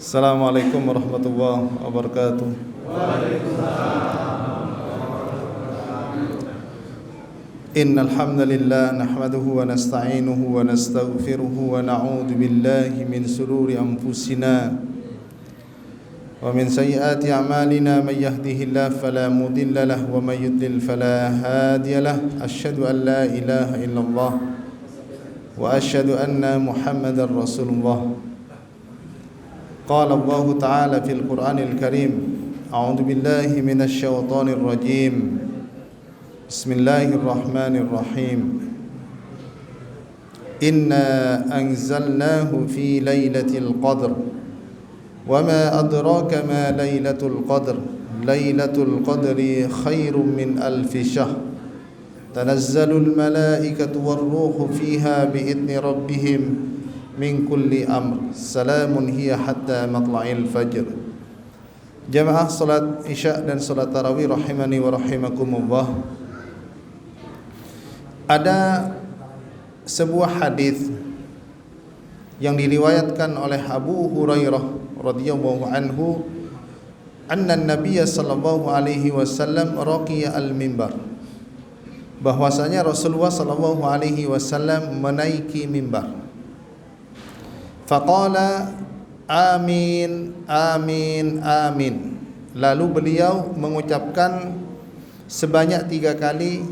Assalamualaikum warahmatullahi wabarakatuh. Innal hamdalillah nahmaduhu wa nasta'inuhu wa nastaghfiruhu wa na'udzu billahi min shururi anfusina wa min sayyiati a'malina may yahdihillahu fala mudilla lahu wa may yudlil fala hadiya lahu. Asyhadu an la ilaha illallah wa asyhadu anna Muhammadar Rasulullah. Qala Allah Ta'ala fil Qur'anil Karim. A'udzu billahi minasy syaithanir rajim. Bismillahirrahmanirrahim. Inna anzalnahu fi lailatul qadr. Wama adraka ma lailatul qadr. Lailatul qadri khairum min alfi syahr. Tanazzalul malaikatu war-ruhu fiha bi'idzni rabbihim min kulli amr. Salamun hiya hatta matla'il fajr. Jamaah salat Isya dan salat tarawih rahimani wa rahimakumullah. Ada sebuah hadis yang diriwayatkan oleh Abu Hurairah radhiyallahu anhu, anna Nabiy sallallahu alaihi wasallam raqiya al-mimbar. Bahwasanya Rasulullah sallallahu alaihi wasallam menaiki mimbar. Faqala amin amin amin. Lalu beliau mengucapkan sebanyak 3 kali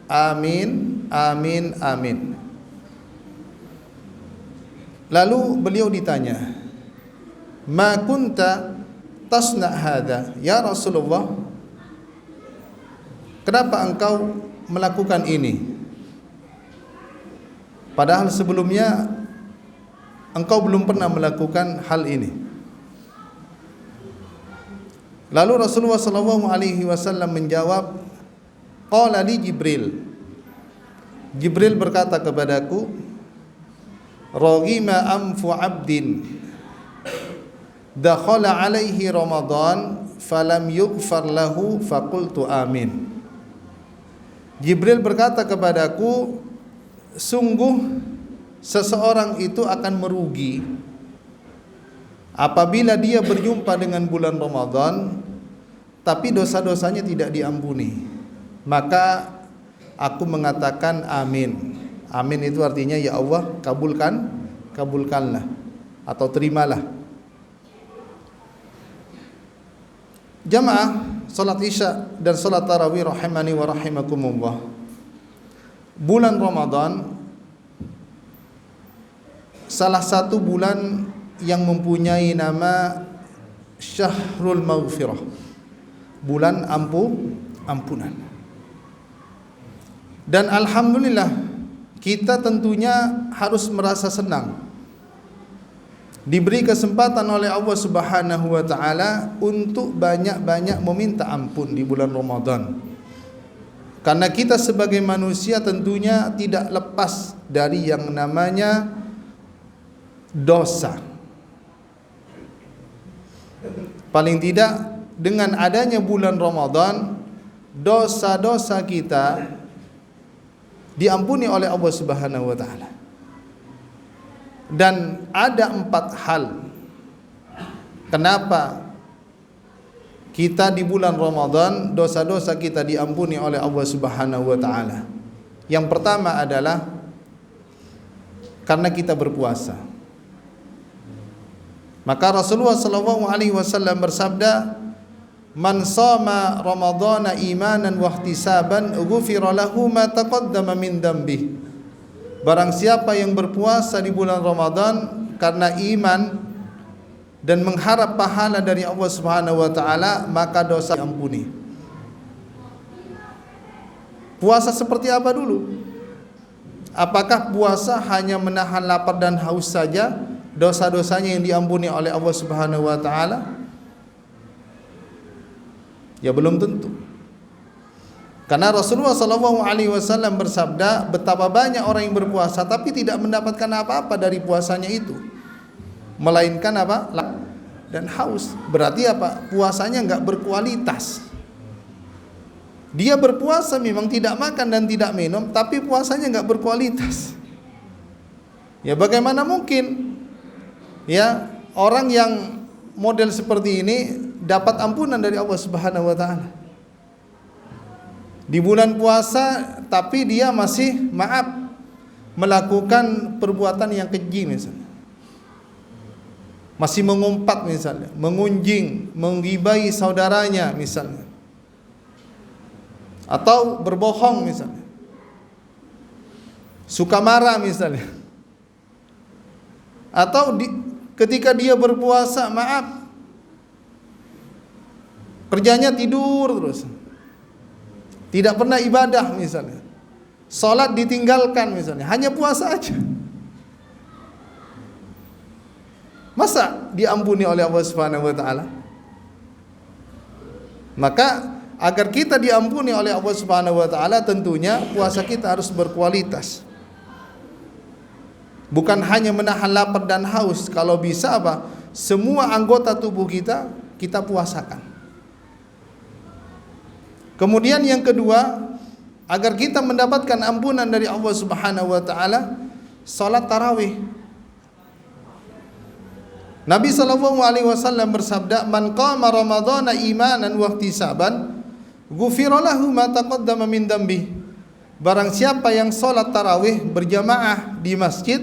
amin amin amin. Lalu beliau ditanya, ma kunta tasna hadza ya Rasulullah, kenapa engkau melakukan ini, padahal sebelumnya engkau belum pernah melakukan hal ini. Lalu Rasulullah sallallahu alaihi wasallam menjawab, qala li Jibril. Jibril berkata kepadaku, raghima anfu 'abdin dakhala alaihi Ramadan falam yughfar lahu faqultu amin. Jibril berkata kepadaku, sungguh seseorang itu akan merugi apabila dia berjumpa dengan bulan Ramadan tapi dosa-dosanya tidak diampuni. Maka aku mengatakan amin. Amin itu artinya ya Allah kabulkanlah atau terimalah. Jamaah salat Isya dan salat tarawih rahimani wa rahimakumullah. Bulan Ramadan salah satu bulan yang mempunyai nama Syahrul Maghfirah, bulan ampunan. Dan alhamdulillah kita tentunya harus merasa senang diberi kesempatan oleh Allah Subhanahu wa taala untuk banyak-banyak meminta ampun di bulan Ramadan. Karena kita sebagai manusia tentunya tidak lepas dari yang namanya dosa. Paling tidak dengan adanya bulan Ramadan, dosa-dosa kita diampuni oleh Allah Subhanahu wa taala. Dan ada 4 hal kenapa kita di bulan Ramadan dosa-dosa kita diampuni oleh Allah Subhanahu wa taala. Yang pertama adalah karena kita berpuasa. Maka Rasulullah sallallahu alaihi wasallam bersabda, man shama ramadhana imanan wa ihtisaban ghufira lahu ma taqaddama min dhanbi. Barang siapa yang berpuasa di bulan Ramadan karena iman dan mengharap pahala dari Allah Subhanahu wa taala, maka dosa diampuni. Puasa seperti apa dulu? Apakah puasa hanya menahan lapar dan haus saja, dosa-dosanya yang diampuni oleh Allah Subhanahu wa taala? Ya belum tentu. Karena Rasulullah sallallahu alaihi wasallam bersabda, betapa banyak orang yang berpuasa tapi tidak mendapatkan apa-apa dari puasanya itu, melainkan apa? Dan haus. Berarti apa? Puasanya enggak berkualitas. Dia berpuasa memang tidak makan dan tidak minum, tapi puasanya enggak berkualitas. Ya bagaimana mungkin ya orang yang model seperti ini dapat ampunan dari Allah Subhanahu wa taala. Di bulan puasa tapi dia masih melakukan perbuatan yang keji misalnya. Masih mengumpat misalnya, mengunjing, menggibai saudaranya misalnya. Atau berbohong misalnya. Suka marah misalnya. Atau ketika dia berpuasa, kerjanya tidur terus. Tidak pernah ibadah misalnya. Salat ditinggalkan misalnya, hanya puasa aja. Masa diampuni oleh Allah Subhanahu wa taala? Maka agar kita diampuni oleh Allah Subhanahu wa taala, tentunya puasa kita harus berkualitas. Bukan hanya menahan lapar dan haus, kalau bisa semua anggota tubuh kita puasakan. Kemudian yang kedua, agar kita mendapatkan ampunan dari Allah Subhanahu wa taala, salat tarawih. Nabi sallallahu alaihi wasallam bersabda, "Man qama ramadhana imanan wa ihtisaban, ghufira lahu ma taqaddama min dambi." Barang siapa yang salat tarawih berjamaah di masjid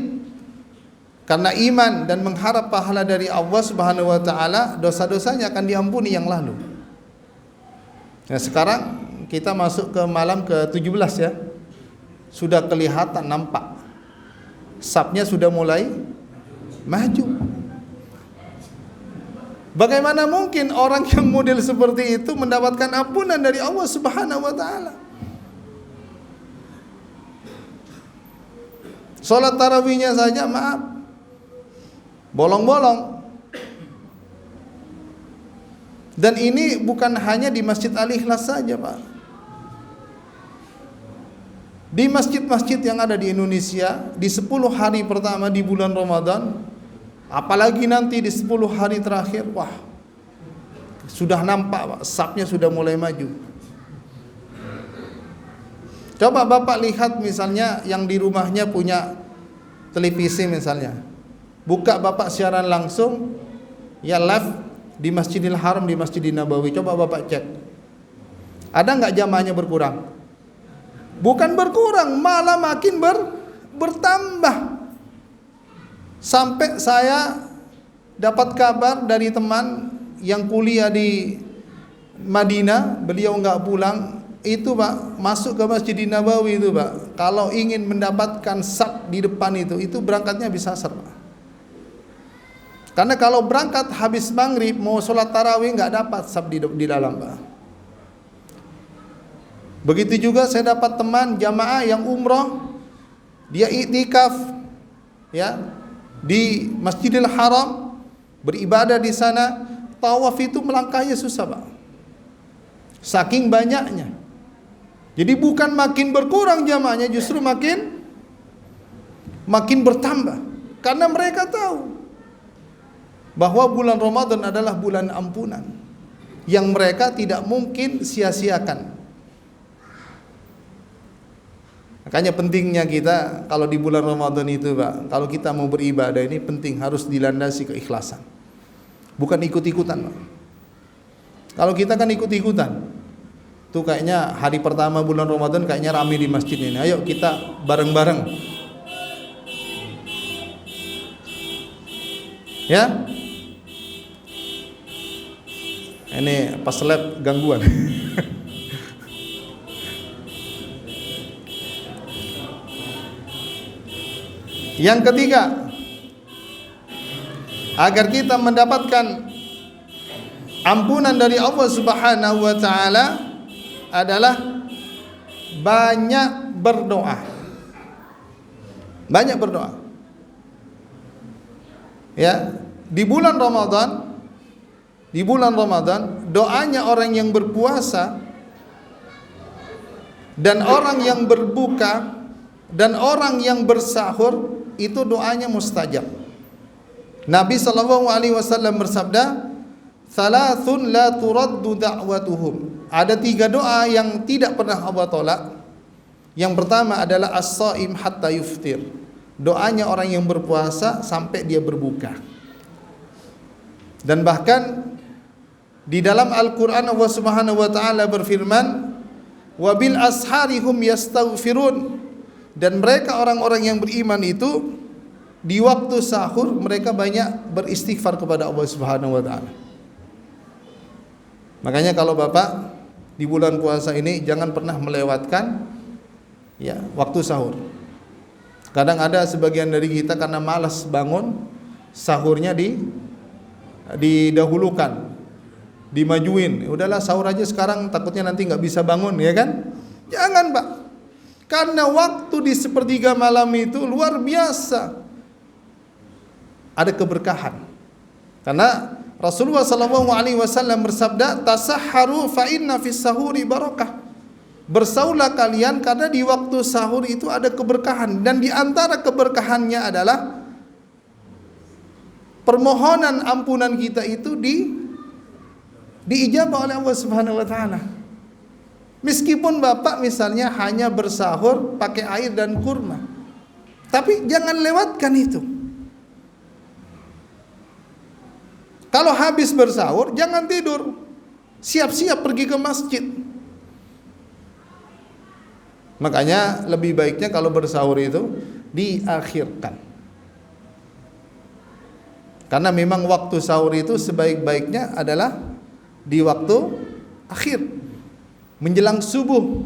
karena iman dan mengharap pahala dari Allah Subhanahu wa taala, dosa-dosanya akan diampuni yang lalu. Nah, sekarang kita masuk ke malam ke-17 ya. Sudah kelihatan nampak. Safnya sudah mulai maju. Bagaimana mungkin orang yang model seperti itu mendapatkan ampunan dari Allah Subhanahu wa taala? Salat tarawihnya saja bolong-bolong. Dan ini bukan hanya di Masjid Al-Ikhlas saja, Pak. Di masjid-masjid yang ada di Indonesia, di 10 hari pertama di bulan Ramadan, apalagi nanti di 10 hari terakhir, wah, sudah nampak, Pak, safnya sudah mulai maju. Coba Bapak lihat misalnya yang di rumahnya punya televisi misalnya. Buka Bapak siaran langsung, ya live di Masjidil Haram, di Masjidil Nabawi. Coba Bapak cek. Ada nggak jamaahnya berkurang? Bukan berkurang, malah makin bertambah. Sampai saya dapat kabar dari teman yang kuliah di Madinah, beliau nggak pulang, itu Pak, masuk ke Masjidil Nabawi itu Pak, kalau ingin mendapatkan saf di depan itu berangkatnya bisa asar Pak. Karena kalau berangkat habis maghrib mau sholat tarawih nggak dapat saf di dalam, Pak. Begitu juga saya dapat teman jamaah yang umroh, dia iktikaf ya di Masjidil Haram, beribadah di sana, tawaf itu melangkahnya susah, Pak. Saking banyaknya. Jadi bukan makin berkurang jamaahnya, justru makin bertambah. Karena mereka tahu bahwa bulan Ramadan adalah bulan ampunan yang mereka tidak mungkin sia-siakan. Makanya pentingnya kita kalau di bulan Ramadan itu, Pak, kalau kita mau beribadah ini penting harus dilandasi keikhlasan. Bukan ikut-ikutan, Pak. Kalau kita kan ikut-ikutan, tuh kayaknya hari pertama bulan Ramadan kayaknya ramai di masjid ini. Ayo kita bareng-bareng. Ya? Ini pas lab gangguan. Yang ketiga, agar kita mendapatkan ampunan dari Allah Subhanahu wa taala adalah banyak berdoa. Banyak berdoa. Ya, di bulan Ramadan, doanya orang yang berpuasa dan orang yang berbuka dan orang yang bersahur itu doanya mustajab. Nabi sallallahu alaihi wasallam bersabda, "Thalathun la turaddu da'watuhum." Ada 3 doa yang tidak pernah Allah tolak. Yang pertama adalah as-shaim hatta yuftir. Doanya orang yang berpuasa sampai dia berbuka. Dan bahkan di dalam Al-Qur'an Allah Subhanahu wa taala berfirman, "Wa bil asharihum yastaghfirun." Dan mereka orang-orang yang beriman itu di waktu sahur mereka banyak beristighfar kepada Allah Subhanahu wa taala. Makanya kalau Bapak di bulan puasa ini jangan pernah melewatkan ya waktu sahur. Kadang ada sebagian dari kita karena malas bangun, sahurnya didahulukan, dimajuin. Udahlah sahur aja sekarang, takutnya nanti nggak bisa bangun, ya kan? Jangan, Pak. Karena waktu di sepertiga malam itu luar biasa. Ada keberkahan. Karena Rasulullah SAW bersabda, "Tasahharu fa inna fis sahuri barakah." Bersahurlah kalian karena di waktu sahur itu ada keberkahan, dan di antara keberkahannya adalah permohonan ampunan kita itu diijabah oleh Allah Subhanahu wa taala. Meskipun Bapak misalnya hanya bersahur pakai air dan kurma, tapi jangan lewatkan itu. Kalau habis bersahur jangan tidur, siap-siap pergi ke masjid. Makanya lebih baiknya kalau bersahur itu diakhirkan. Karena memang waktu sahur itu sebaik-baiknya adalah di waktu akhir, menjelang subuh.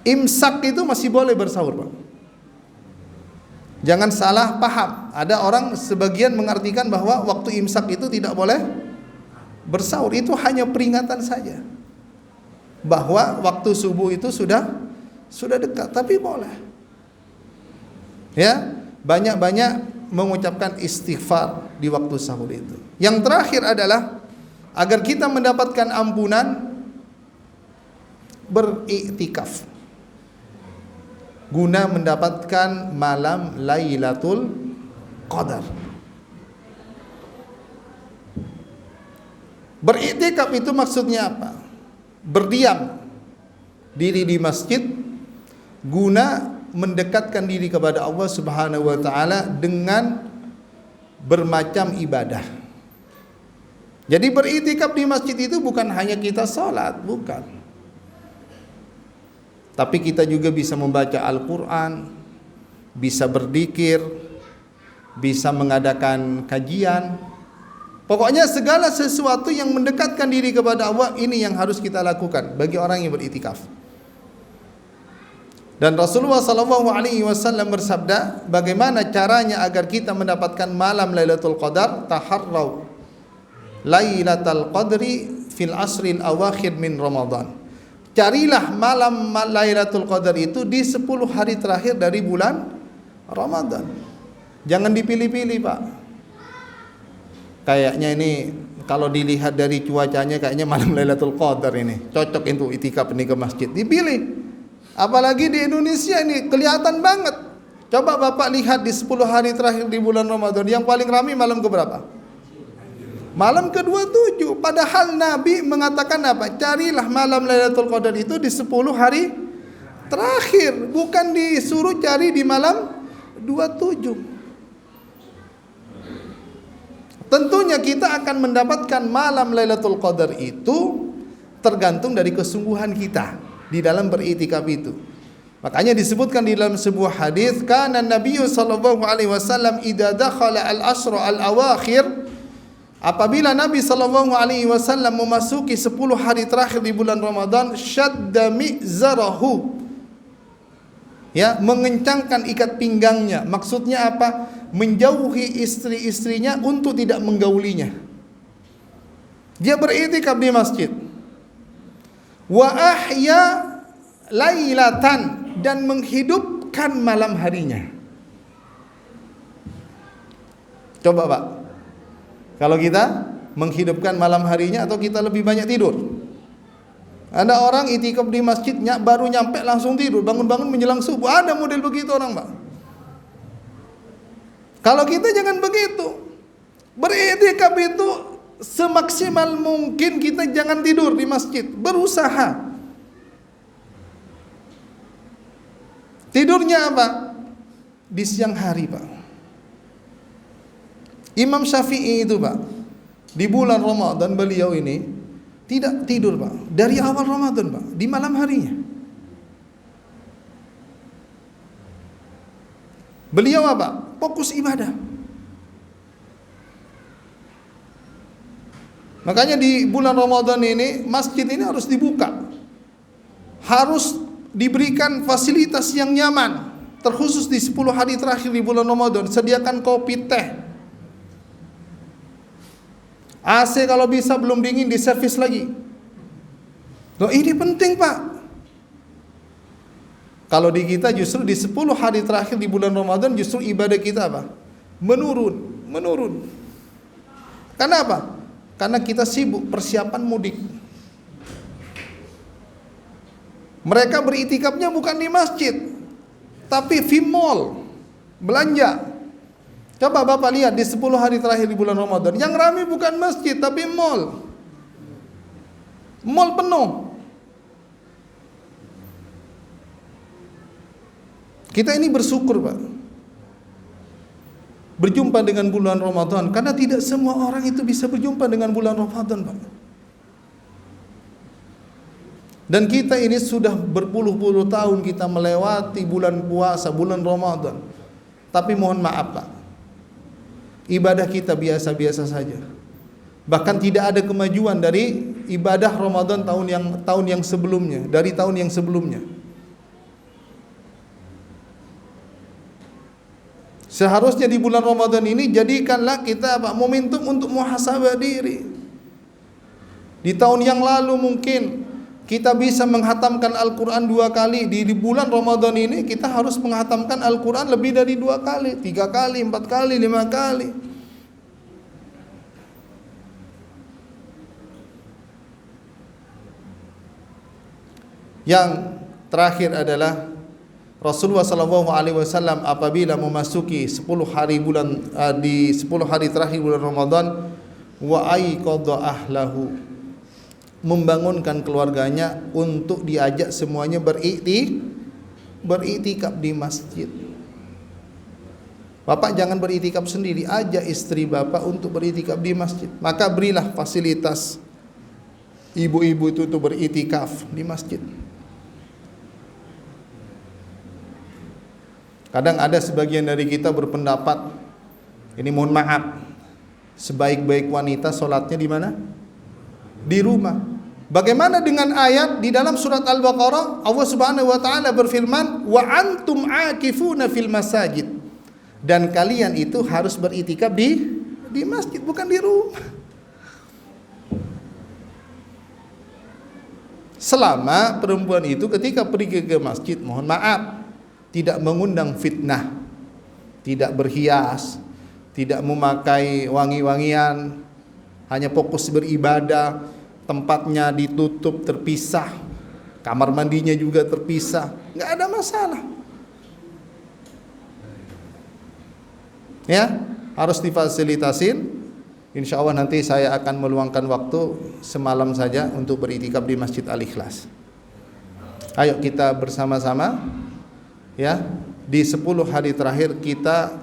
Imsak itu masih boleh bersahur, Pak. Jangan salah paham. Ada orang sebagian mengartikan bahwa waktu imsak itu tidak boleh bersahur. Itu hanya peringatan saja bahwa waktu subuh itu sudah dekat, tapi boleh. Ya, banyak-banyak mengucapkan istighfar di waktu sahur itu. Yang terakhir adalah agar kita mendapatkan ampunan, beriktikaf guna mendapatkan malam Lailatul Qadar. Beriktikaf itu maksudnya apa? Berdiam diri di masjid guna mendekatkan diri kepada Allah Subhanahu wa taala dengan bermacam ibadah. Jadi beriktikaf di masjid itu bukan hanya kita salat, bukan. Tapi kita juga bisa membaca Al-Qur'an, bisa berzikir, bisa mengadakan kajian. Pokoknya segala sesuatu yang mendekatkan diri kepada Allah, ini yang harus kita lakukan bagi orang yang beriktikaf. Dan Rasulullah SAW bersabda, bagaimana caranya agar kita mendapatkan malam Lailatul Qadar? Taharraw Lailatul Qadri fil asril awakhir min Ramadan. Carilah malam Lailatul Qadar itu di 10 hari terakhir dari bulan Ramadan. Jangan dipilih-pilih, Pak. Kayaknya ini kalau dilihat dari cuacanya kayaknya malam Lailatul Qadar ini cocok untuk itikaf ini ke masjid. Dipilih. Apalagi di Indonesia ini kelihatan banget. Coba Bapak lihat di 10 hari terakhir di bulan Ramadan, yang paling ramai malam keberapa? Malam ke-27. Padahal Nabi mengatakan apa? Carilah malam Lailatul Qadar itu di 10 hari terakhir, bukan disuruh cari di malam 27. Tentunya kita akan mendapatkan malam Lailatul Qadar itu tergantung dari kesungguhan kita di dalam beriktikaf itu. Makanya disebutkan di dalam sebuah hadis, kana Nabi sallallahu alaihi wasallam idza dakhala al-ashr al-awakhir, apabila Nabi sallallahu alaihi wasallam memasuki 10 hari terakhir di bulan Ramadan, syadda mi'zarahu, ya, mengencangkan ikat pinggangnya. Maksudnya apa? Menjauhi istri-istrinya untuk tidak menggaulinya. Dia beriktikaf di masjid. Wa ahya lailatan, dan menghidupkan malam harinya. Coba, Pak, kalau kita menghidupkan malam harinya atau kita lebih banyak tidur? Ada orang itikaf di masjid baru nyampe langsung tidur, bangun-bangun menjelang subuh. Ada model begitu orang, Pak. Kalau kita jangan begitu. Beriktikaf itu semaksimal mungkin kita jangan tidur di masjid, berusaha. Tidurnya apa? Di siang hari, Pak. Imam Syafi'i itu, Pak, Di bulan Ramadan beliau ini tidak tidur, Pak. Dari awal Ramadan, Pak, di malam harinya. Beliau apa? Fokus ibadah. Makanya di bulan Ramadan ini masjid ini harus dibuka. Harus diberikan fasilitas yang nyaman. Terkhusus di 10 hari terakhir di bulan Ramadan, sediakan kopi, teh. AC kalau bisa belum dingin diservis lagi. Loh, ini penting, Pak. Kalau di kita justru di 10 hari terakhir di bulan Ramadan justru ibadah kita apa? Menurun. Karena apa? Karena kita sibuk persiapan mudik. Mereka beritikafnya bukan di masjid, tapi di mall, belanja. Coba Bapak lihat di 10 hari terakhir di bulan Ramadan, yang ramai bukan masjid tapi mall. Mall penuh. Kita ini bersyukur, Pak, berjumpa dengan bulan Ramadan, karena tidak semua orang itu bisa berjumpa dengan bulan Ramadan, Pak. Dan kita ini sudah berpuluh-puluh tahun kita melewati bulan puasa, bulan Ramadan. Tapi mohon maaf, Pak, ibadah kita biasa-biasa saja. Bahkan tidak ada kemajuan dari ibadah Ramadan tahun yang sebelumnya, dari tahun yang sebelumnya. Seharusnya di bulan Ramadan ini jadikanlah kita apa? Momentum untuk muhasabah diri. Di tahun yang lalu mungkin kita bisa menghatamkan Al-Quran 2 kali. Di bulan Ramadan ini kita harus menghatamkan Al-Quran lebih dari 2 kali, 3 kali, 4 kali, 5 kali. Yang terakhir adalah Rasulullah SAW apabila memasuki 10 hari di 10 hari terakhir bulan Ramadan, wa aiqadha ahlahu, membangunkan keluarganya untuk diajak semuanya beriktikaf di masjid. Bapak jangan beriktikaf sendiri, ajak istri Bapak untuk beriktikaf di masjid. Maka berilah fasilitas ibu-ibu itu untuk beriktikaf di masjid. Kadang ada sebagian dari kita berpendapat, ini mohon maaf, sebaik-baik wanita sholatnya di mana? Di rumah. Bagaimana dengan ayat di dalam surat Al-Baqarah? Allah Subhanahu wa taala berfirman, "Wa antum aakifuna fil masajid." Dan kalian itu harus beriktikaf di masjid, bukan di rumah. Selama perempuan itu ketika pergi ke masjid, mohon maaf, tidak mengundang fitnah, tidak berhias, tidak memakai wangi-wangian, hanya fokus beribadah, tempatnya ditutup, terpisah, kamar mandinya juga terpisah, nggak ada masalah. Ya, harus difasilitasin. Insya Allah nanti saya akan meluangkan waktu semalam saja untuk beriktikaf di Masjid Al-Ikhlas. Ayo kita bersama-sama, ya, di 10 hari terakhir kita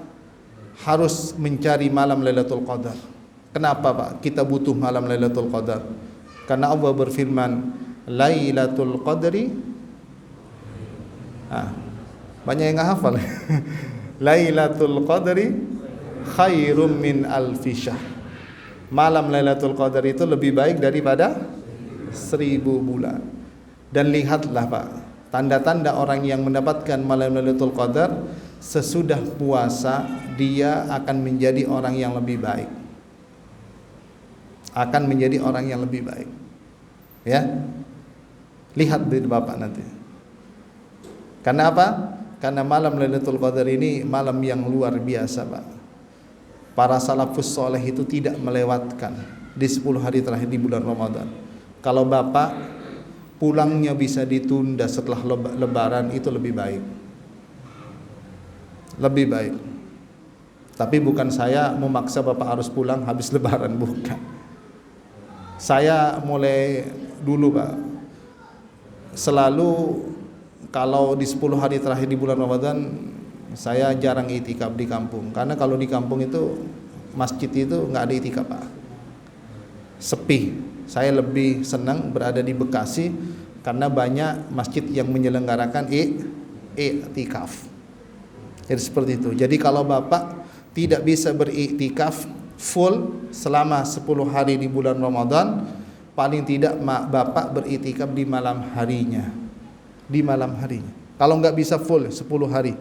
harus mencari malam Lailatul Qadar. Kenapa, Pak? Kita butuh malam Lailatul Qadar. Karena Allah berfirman, Lailatul Qadri. Banyak yang nggak hafal. Lailatul Qadri khairum min alfi syahr. Malam Lailatul Qadar itu lebih baik daripada 1000 bulan. Dan lihatlah, Pak, tanda-tanda orang yang mendapatkan malam Lailatul Qadar, sesudah puasa dia akan menjadi orang yang lebih baik. Akan menjadi orang yang lebih baik. Ya. Lihat dari Bapak nanti. Karena apa? Karena malam Lailatul Qadar ini malam yang luar biasa, Pak. Para salafus soleh itu tidak melewatkan di 10 hari terakhir di bulan Ramadan. Kalau Bapak pulangnya bisa ditunda setelah lebaran, itu lebih baik. Lebih baik. Tapi bukan saya memaksa Bapak harus pulang habis lebaran, bukan. Saya mulai dulu, Pak, selalu kalau di 10 hari terakhir di bulan Ramadan saya jarang itikaf di kampung. Karena kalau di kampung itu masjid itu nggak ada itikaf, Pak. sepi. Saya lebih senang berada di Bekasi karena banyak masjid yang menyelenggarakan i'tikaf. Jadi seperti itu. Jadi kalau Bapak tidak bisa beriktikaf full selama 10 hari di bulan Ramadan, paling tidak Bapak beriktikaf di malam harinya. Di malam harinya. Kalau nggak bisa full 10 hari.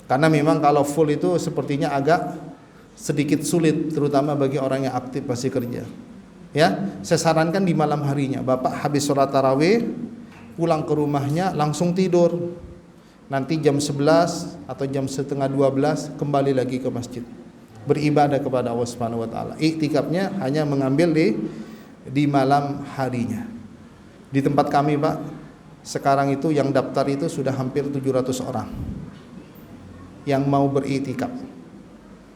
Karena memang kalau full itu sepertinya agak sedikit sulit, terutama bagi orang yang aktif masih kerja. Ya, saya sarankan di malam harinya. Bapak habis sholat tarawih, pulang ke rumahnya langsung tidur. Nanti jam 11 atau jam setengah 12 kembali lagi ke masjid. Beribadah kepada Allah Subhanahu wa taala. Iktikafnya hanya mengambil di malam harinya. Di tempat kami, Pak, sekarang itu yang daftar itu sudah hampir 700 orang yang mau beriktikaf.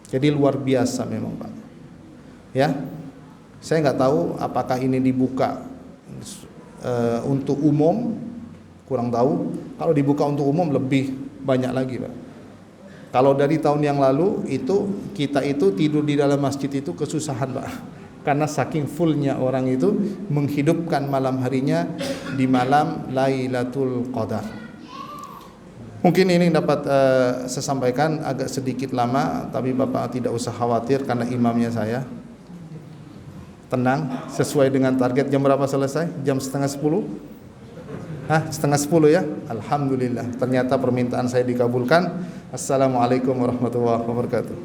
Jadi luar biasa memang, Pak. Ya. Saya nggak tahu apakah ini dibuka untuk umum, kurang tahu. Kalau dibuka untuk umum lebih banyak lagi, Pak. Kalau dari tahun yang lalu itu kita itu tidur di dalam masjid itu kesusahan, Pak. Karena saking fullnya orang itu menghidupkan malam harinya di malam Lailatul Qadar. Mungkin ini dapat saya sampaikan agak sedikit lama, tapi Bapak tidak usah khawatir karena imamnya saya. Tenang, sesuai dengan target. Jam berapa selesai? Jam setengah 10? Setengah 10 ya? Alhamdulillah, ternyata permintaan saya dikabulkan. Assalamualaikum warahmatullahi wabarakatuh.